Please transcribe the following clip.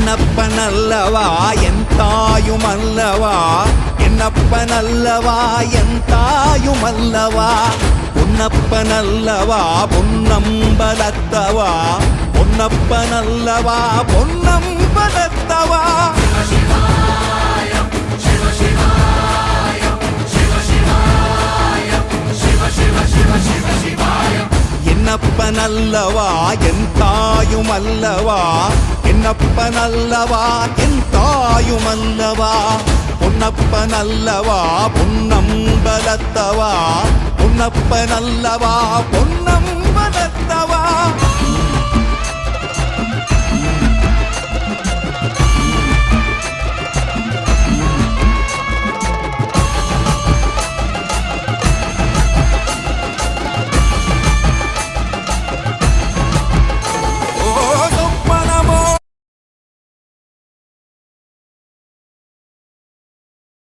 என்னப்பனல்லவா என் தாயுமல்லவா, என்னப்பனல்லவா என் தாயுமல்லவா, பொன்னப்பனல்லவா பொன்னம்பலத்தவா, பொன்னப்பனல்லவா பொன்னம்பலத்தவா. என்னப்பனல்லவா என் தாயுமல்லவா, என்னப்பனல்லவா என் தாயுமல்லவா, பொன்னப்பனல்லவா பொன்னம்பலத்தவா, பொன்னப்பனல்லவா பொன்னம்பலத்தவா.